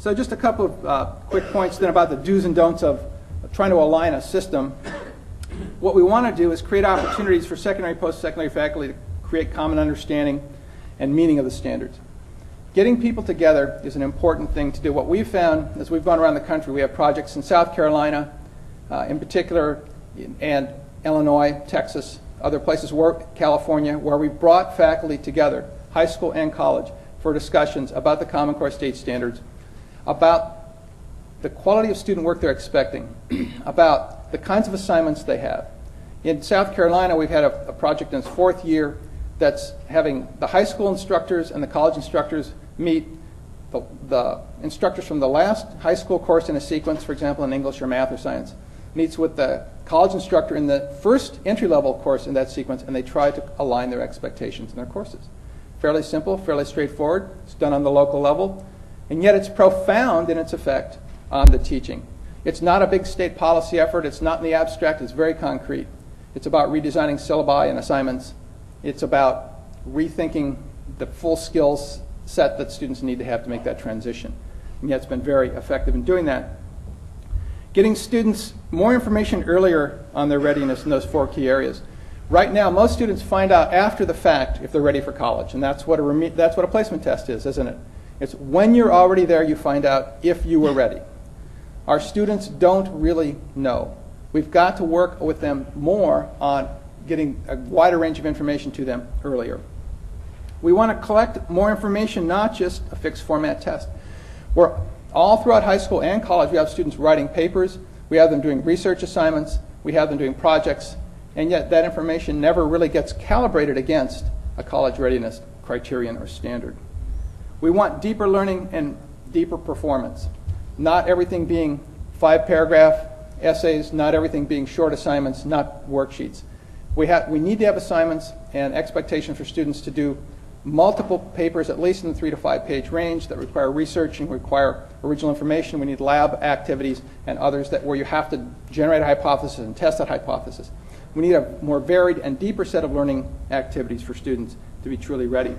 So just a couple of quick points then about the do's and don'ts of trying to align a system. What we want to do is create opportunities for secondary, post-secondary faculty to create common understanding and meaning of the standards. Getting people together is an important thing to do. What we've found as we've gone around the country, we have projects in South Carolina, in particular, and Illinois, Texas, other places, California, where we've brought faculty together, high school and college, for discussions about the Common Core state standards, about the quality of student work they're expecting, about the kinds of assignments they have. In South Carolina, we've had a project in its 4th year that's having the high school instructors and the college instructors meet the instructors from the last high school course in a sequence, for example, in English or math or science, meets with the college instructor in the first entry-level course in that sequence, and they try to align their expectations in their courses. Fairly simple, fairly straightforward. It's done on the local level, and yet it's profound in its effect on the teaching. It's not a big state policy effort. It's not in the abstract. It's very concrete. It's about redesigning syllabi and assignments. It's about rethinking the full skills set that students need to have to make that transition. And yet it's been very effective in doing that. Getting students more information earlier on their readiness in those 4 key areas. Right now, most students find out after the fact if they're ready for college, and that's what a placement test is, isn't it? It's when you're already there you find out if you were ready. Our students don't really know. We've got to work with them more on getting a wider range of information to them earlier. We want to collect more information, not just a fixed format test. We're all throughout high school and college, we have students writing papers, we have them doing research assignments, we have them doing projects, and yet that information never really gets calibrated against a college readiness criterion or standard. We want deeper learning and deeper performance. Not everything being 5-paragraph essays, not everything being short assignments, not worksheets. We need to have assignments and expectations for students to do multiple papers, at least in the 3 to 5 page range, that require research and require original information. We need lab activities and others where you have to generate a hypothesis and test that hypothesis. We need a more varied and deeper set of learning activities for students to be truly ready.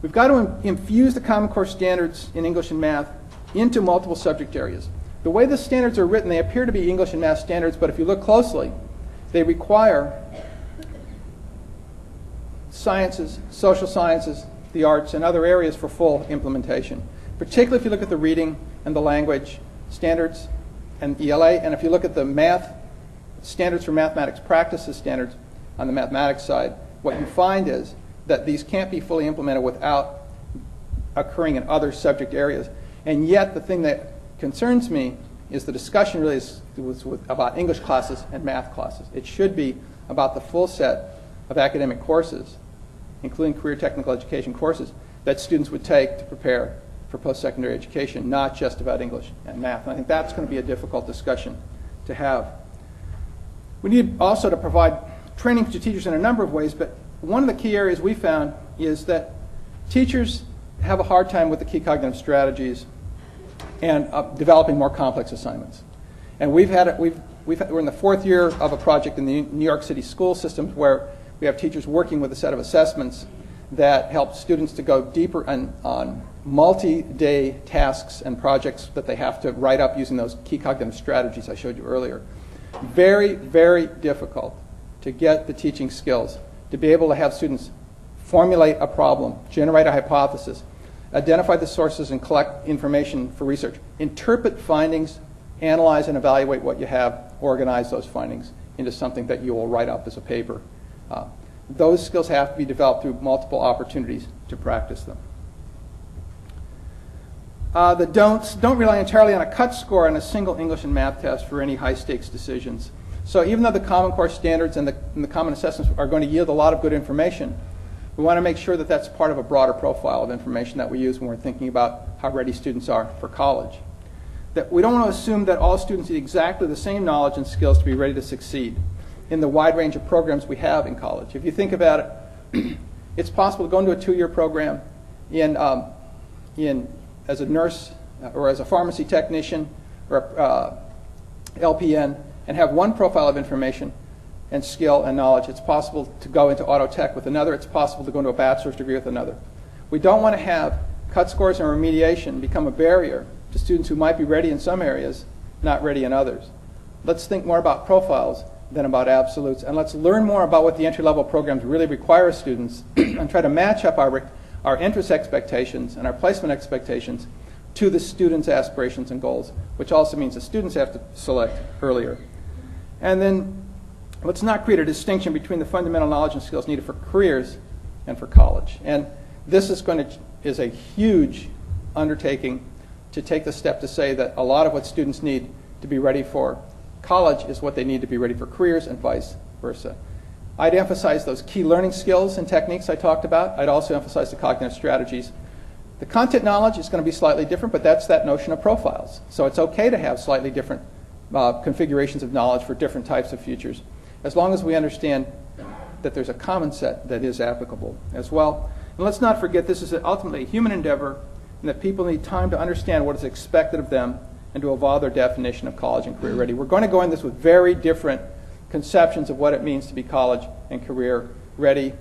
We've got to infuse the Common Core standards in English and math into multiple subject areas. The way the standards are written, they appear to be English and math standards, but if you look closely, they require sciences, social sciences, the arts, and other areas for full implementation. Particularly if you look at the reading and the language standards and ELA, and if you look at the math standards for mathematics practices standards on the mathematics side, what you find is that these can't be fully implemented without occurring in other subject areas. And yet the thing that concerns me is the discussion really is about English classes and math classes. It should be about the full set of academic courses, including career technical education courses, that students would take to prepare for post-secondary education, not just about English and math. And I think that's going to be a difficult discussion to have. We need also to provide training to teachers in a number of ways, but one of the key areas we found is that teachers have a hard time with the key cognitive strategies and developing more complex assignments. And we're in the 4th year of a project in the New York City school systems where we have teachers working with a set of assessments that help students to go deeper on multi-day tasks and projects that they have to write up using those key cognitive strategies I showed you earlier. Very, very difficult to get the teaching skills to be able to have students formulate a problem, generate a hypothesis, identify the sources and collect information for research, interpret findings, analyze and evaluate what you have, organize those findings into something that you will write up as a paper. Those skills have to be developed through multiple opportunities to practice them. The don'ts: don't rely entirely on a cut score on a single English and math test for any high-stakes decisions. So even though the Common Core standards and the common assessments are going to yield a lot of good information, we want to make sure that that's part of a broader profile of information that we use when we're thinking about how ready students are for college. That we don't want to assume that all students need exactly the same knowledge and skills to be ready to succeed in the wide range of programs we have in college. If you think about it, it's possible to go into a 2-year program as a nurse or as a pharmacy technician or LPN and have one profile of information and skill and knowledge. It's possible to go into auto tech with another. It's possible to go into a bachelor's degree with another. We don't want to have cut scores and remediation become a barrier to students who might be ready in some areas, not ready in others. Let's think more about profiles than about absolutes, and let's learn more about what the entry-level programs really require of students and try to match up our interest expectations and our placement expectations to the students' aspirations and goals, which also means the students have to select earlier. And then let's not create a distinction between the fundamental knowledge and skills needed for careers and for college. And this is a huge undertaking to take the step to say that a lot of what students need to be ready for college is what they need to be ready for careers and vice versa. I'd emphasize those key learning skills and techniques I talked about. I'd also emphasize the cognitive strategies. The content knowledge is going to be slightly different, but that's that notion of profiles. So it's okay to have slightly different configurations of knowledge for different types of futures, as long as we understand that there's a common set that is applicable as well. And let's not forget this is ultimately a human endeavor, and that people need time to understand what is expected of them and to evolve their definition of college and career ready. We're going to go in this with very different conceptions of what it means to be college and career ready.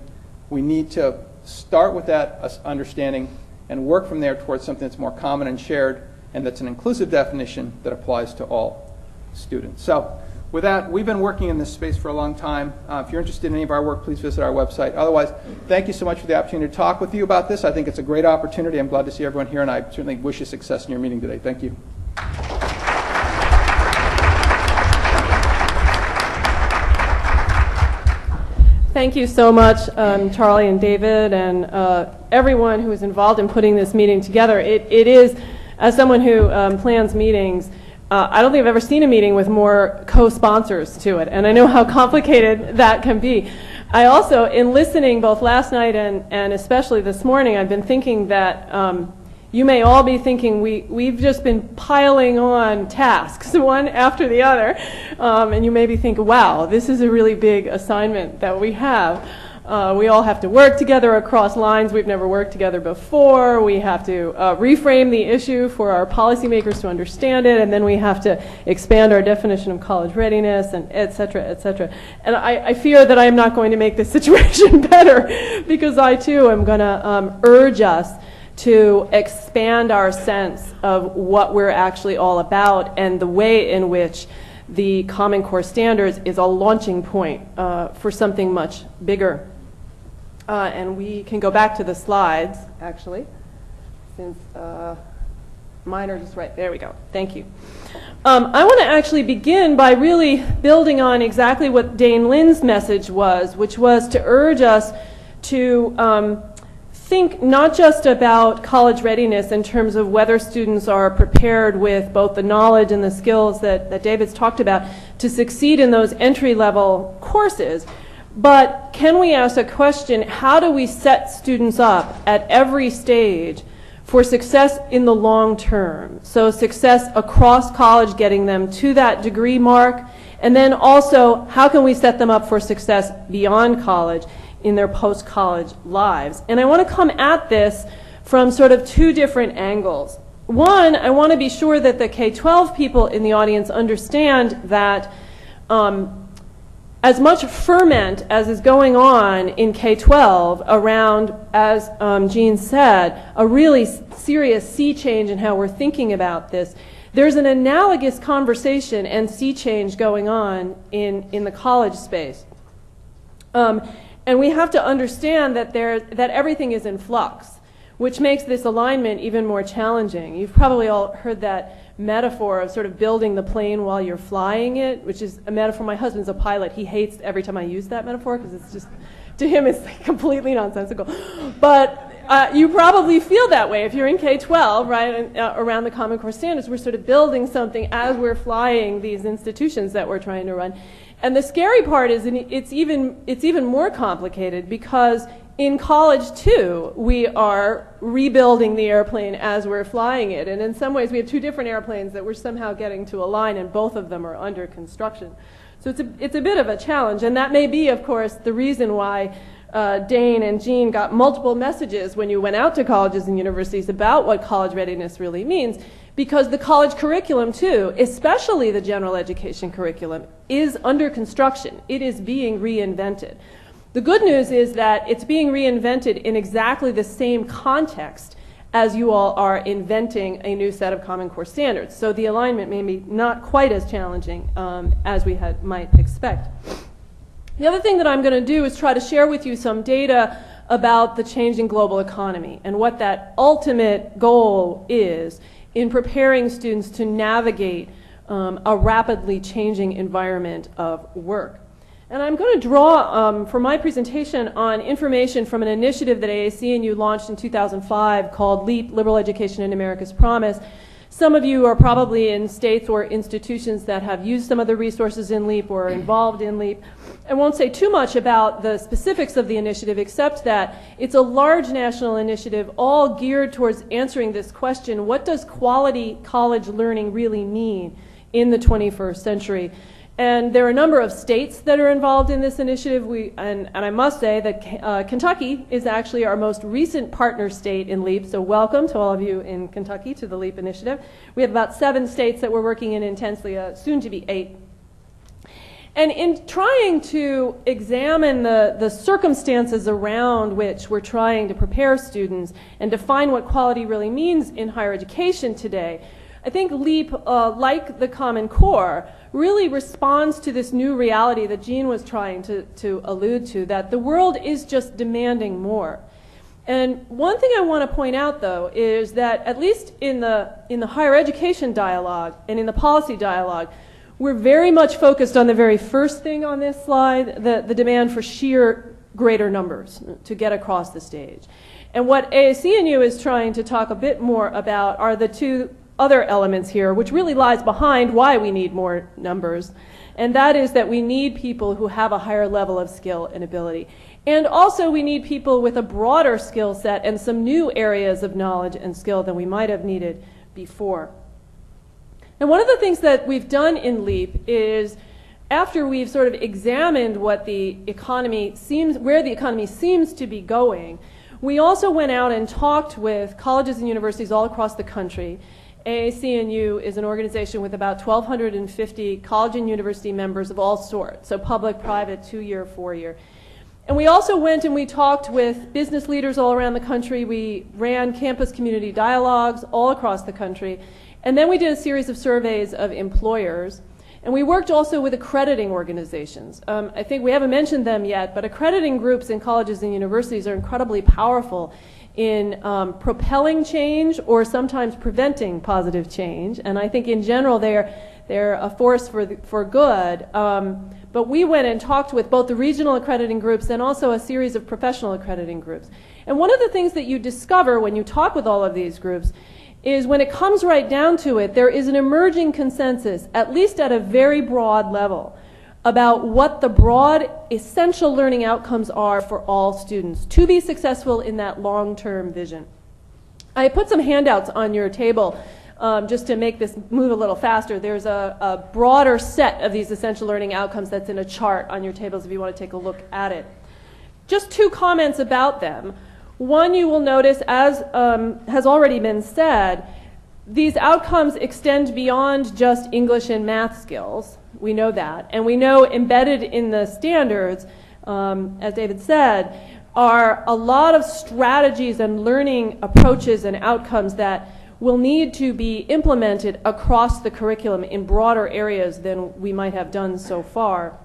We need to start with that understanding and work from there towards something that's more common and shared, and that's an inclusive definition that applies to all students. So with that, we've been working in this space for a long time. If you're interested in any of our work, please visit our website. Otherwise, thank you so much for the opportunity to talk with you about this. I think it's a great opportunity. I'm glad to see everyone here, and I certainly wish you success in your meeting today. Thank you. Thank you so much, Charlie and David, and everyone who is involved in putting this meeting together. It is, as someone who plans meetings, I don't think I've ever seen a meeting with more co-sponsors to it, and I know how complicated that can be. I also, in listening both last night and especially this morning, I've been thinking that you may all be thinking we've just been piling on tasks, one after the other, and you may be thinking, wow, this is a really big assignment that we have. We all have to work together across lines we've never worked together before. We have to reframe the issue for our policymakers to understand it, and then we have to expand our definition of college readiness, and et cetera, et cetera. And I fear that I am not going to make this situation better, because I too am going to urge us to expand our sense of what we're actually all about, and the way in which the Common Core Standards is a launching point for something much bigger. And we can go back to the slides, actually, since mine are just right. There we go. Thank you. I want to actually begin by really building on exactly what Dane Lynn's message was, which was to urge us to think not just about college readiness in terms of whether students are prepared with both the knowledge and the skills that David's talked about to succeed in those entry-level courses, but can we ask a question, how do we set students up at every stage for success in the long term? So success across college, getting them to that degree mark, and then also how can we set them up for success beyond college in their post-college lives? And I want to come at this from sort of two different angles. One, I want to be sure that the K-12 people in the audience understand that as much ferment as is going on in K-12 around, as Jean said, a really serious sea change in how we're thinking about this, there's an analogous conversation and sea change going on in the college space. And we have to understand that everything is in flux, which makes this alignment even more challenging. You've probably all heard that metaphor of sort of building the plane while you're flying it, which is a metaphor. My husband's a pilot. He hates every time I use that metaphor because it's just, to him, it's completely nonsensical. But you probably feel that way if you're in K-12, right, and, around the Common Core Standards. We're sort of building something as we're flying these institutions that we're trying to run. And the scary part is it's even more complicated, because in college too we are rebuilding the airplane as we're flying it, and in some ways we have two different airplanes that we're somehow getting to align, and both of them are under construction. So it's a bit of a challenge, and that may be, of course, the reason why Dane and Jean got multiple messages when you went out to colleges and universities about what college readiness really means, because the college curriculum too, especially the general education curriculum, is under construction. It is being reinvented. The good news is that it's being reinvented in exactly the same context as you all are inventing a new set of Common Core standards. So the alignment may be not quite as challenging as we might expect. The other thing that I'm going to do is try to share with you some data about the changing global economy and what that ultimate goal is in preparing students to navigate a rapidly changing environment of work. And I'm going to draw for my presentation on information from an initiative that AAC&U launched in 2005 called LEAP, Liberal Education in America's Promise. Some of you are probably in states or institutions that have used some of the resources in LEAP or are involved in LEAP. I won't say too much about the specifics of the initiative except that it's a large national initiative all geared towards answering this question: what does quality college learning really mean in the 21st century? And there are a number of states that are involved in this initiative. And I must say that Kentucky is actually our most recent partner state in LEAP, so welcome to all of you in Kentucky to the LEAP initiative. We have about 7 states that we're working in intensely, soon to be 8. And in trying to examine the circumstances around which we're trying to prepare students and define what quality really means in higher education today, I think LEAP, like the Common Core, really responds to this new reality that Jean was trying to allude to, that the world is just demanding more. And one thing I want to point out, though, is that at least in the higher education dialogue and in the policy dialogue, we're very much focused on the very first thing on this slide, the demand for sheer greater numbers to get across the stage. And what AAC&U is trying to talk a bit more about are the two other elements here, which really lies behind why we need more numbers, and that is that we need people who have a higher level of skill and ability. And also we need people with a broader skill set and some new areas of knowledge and skill than we might have needed before. And one of the things that we've done in LEAP is, after we've sort of examined what the economy seems, where the economy seems to be going, we also went out and talked with colleges and universities all across the country. AAC&U is an organization with about 1,250 college and university members of all sorts, so public, private, 2-year, 4-year. And we also went and we talked with business leaders all around the country. We ran campus community dialogues all across the country. And then we did a series of surveys of employers. And we worked also with accrediting organizations. I think we haven't mentioned them yet, but accrediting groups in colleges and universities are incredibly powerful in propelling change or sometimes preventing positive change. And I think in general they're a force for good. But we went and talked with both the regional accrediting groups and also a series of professional accrediting groups. And one of the things that you discover when you talk with all of these groups is, when it comes right down to it, there is an emerging consensus, at least at a very broad level, about what the broad essential learning outcomes are for all students to be successful in that long-term vision. I put some handouts on your table just to make this move a little faster. There's a broader set of these essential learning outcomes that's in a chart on your tables if you want to take a look at it. Just 2 comments about them. One, you will notice, as has already been said, these outcomes extend beyond just English and math skills. We know that. And we know embedded in the standards, as David said, are a lot of strategies and learning approaches and outcomes that will need to be implemented across the curriculum in broader areas than we might have done so far.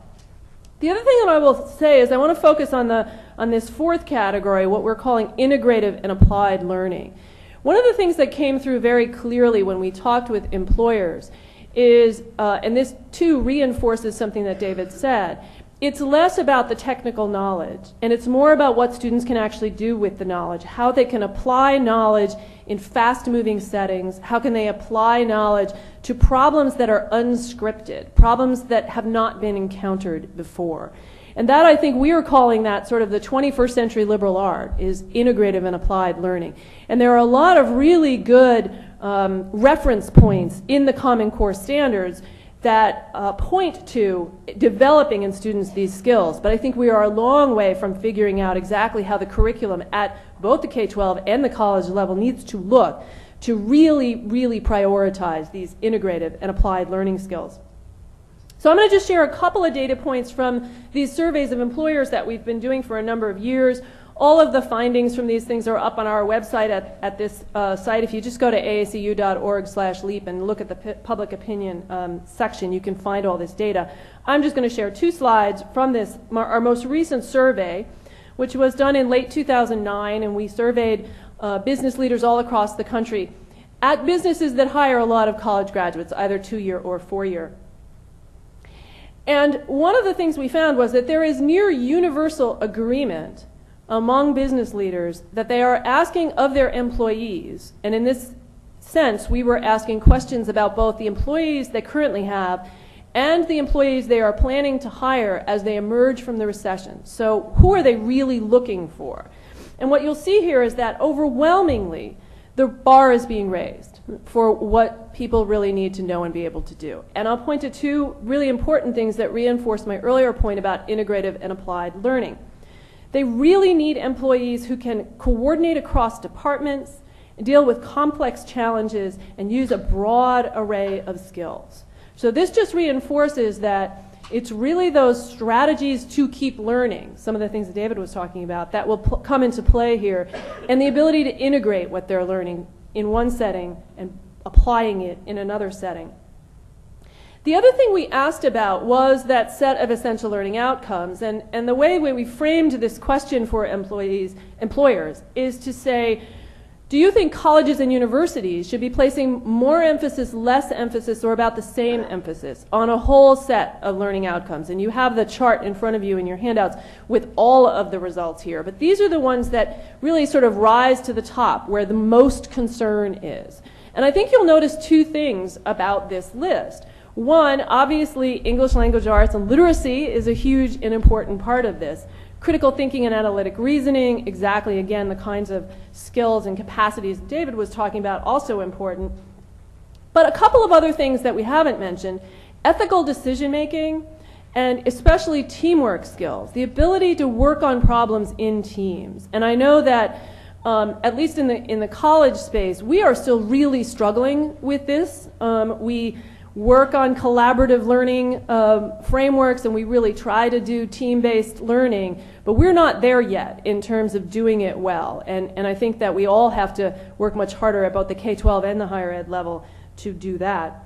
The other thing that I will say is I want to focus on this 4th category, what we're calling integrative and applied learning. One of the things that came through very clearly when we talked with employers is, and this too reinforces something that David said, it's less about the technical knowledge, and it's more about what students can actually do with the knowledge, how they can apply knowledge in fast-moving settings, how can they apply knowledge to problems that are unscripted, problems that have not been encountered before. And that, I think, we are calling that sort of the 21st century liberal art, is integrative and applied learning. And there are a lot of really good reference points in the Common Core standards that point to developing in students these skills. But I think we are a long way from figuring out exactly how the curriculum at both the K-12 and the college level needs to look to really, really prioritize these integrative and applied learning skills. So I'm going to just share a couple of data points from these surveys of employers that we've been doing for a number of years, All of the findings from these things are up on our website at this site. If you just go to acu.org/leap and look at the public opinion section, you can find all this data. I'm just going to share 2 slides from this, our most recent survey, which was done in late 2009, and we surveyed business leaders all across the country at businesses that hire a lot of college graduates, either 2-year or 4-year. And one of the things we found was that there is near universal agreement among business leaders that they are asking of their employees, and in this sense we were asking questions about both the employees they currently have and the employees they are planning to hire as they emerge from the recession. So who are they really looking for? And what you'll see here is that overwhelmingly the bar is being raised for what people really need to know and be able to do. And I'll point to 2 really important things that reinforce my earlier point about integrative and applied learning. They really need employees who can coordinate across departments, deal with complex challenges, and use a broad array of skills. So this just reinforces that it's really those strategies to keep learning, some of the things that David was talking about, that will come into play here, and the ability to integrate what they're learning in one setting and applying it in another setting. The other thing we asked about was that set of essential learning outcomes, and the way we framed this question for employers is to say, do you think colleges and universities should be placing more emphasis, less emphasis, or about the same emphasis on a whole set of learning outcomes? And you have the chart in front of you in your handouts with all of the results here. But these are the ones that really sort of rise to the top, where the most concern is. And I think you'll notice 2 things about this list. One, obviously, English language arts and literacy is a huge and important part of this. Critical thinking and analytic reasoning, exactly, again, the kinds of skills and capacities David was talking about, also important. But a couple of other things that we haven't mentioned: ethical decision making, and especially teamwork skills, the ability to work on problems in teams. And I know that at least in the college space, we are still really struggling with this. We work on collaborative learning frameworks, and we really try to do team-based learning, but we're not there yet in terms of doing it well. And I think that we all have to work much harder at both the K-12 and the higher ed level to do that.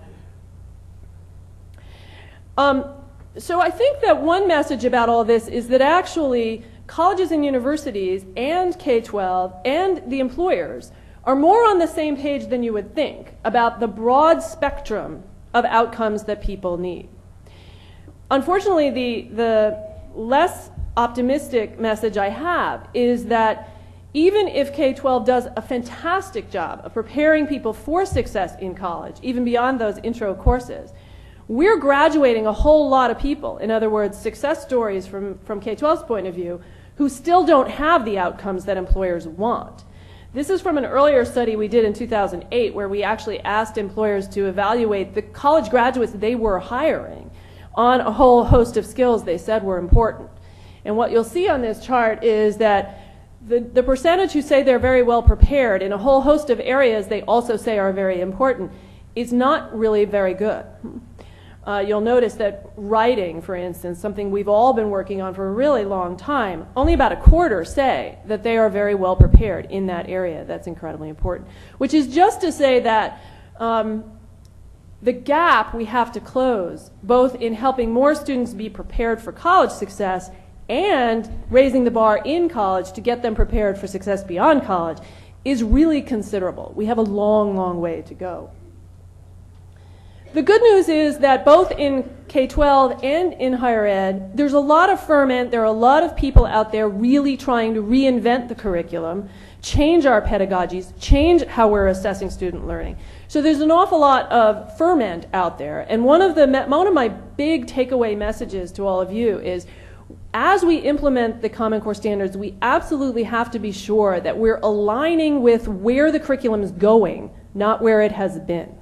So I think that one message about all this is that actually colleges and universities and K-12 and the employers are more on the same page than you would think about the broad spectrum of outcomes that people need. Unfortunately, the less optimistic message I have is that even if K-12 does a fantastic job of preparing people for success in college, even beyond those intro courses, we're graduating a whole lot of people, in other words, success stories from K-12's point of view, who still don't have the outcomes that employers want. This is from an earlier study we did in 2008, where we actually asked employers to evaluate the college graduates they were hiring on a whole host of skills they said were important. And what you'll see on this chart is that the percentage who say they're very well prepared in a whole host of areas they also say are very important is not really very good. You'll notice that writing, for instance, something we've all been working on for a really long time, only about a quarter say that they are very well prepared in that area. That's incredibly important. Which is just to say that the gap we have to close, both in helping more students be prepared for college success and raising the bar in college to get them prepared for success beyond college, is really considerable. We have a long, long way to go. The good news is that both in K-12 and in higher ed, there's a lot of ferment. There are a lot of people out there really trying to reinvent the curriculum, change our pedagogies, change how we're assessing student learning. So there's an awful lot of ferment out there. And one of my big takeaway messages to all of you is, as we implement the Common Core standards, we absolutely have to be sure that we're aligning with where the curriculum is going, not where it has been.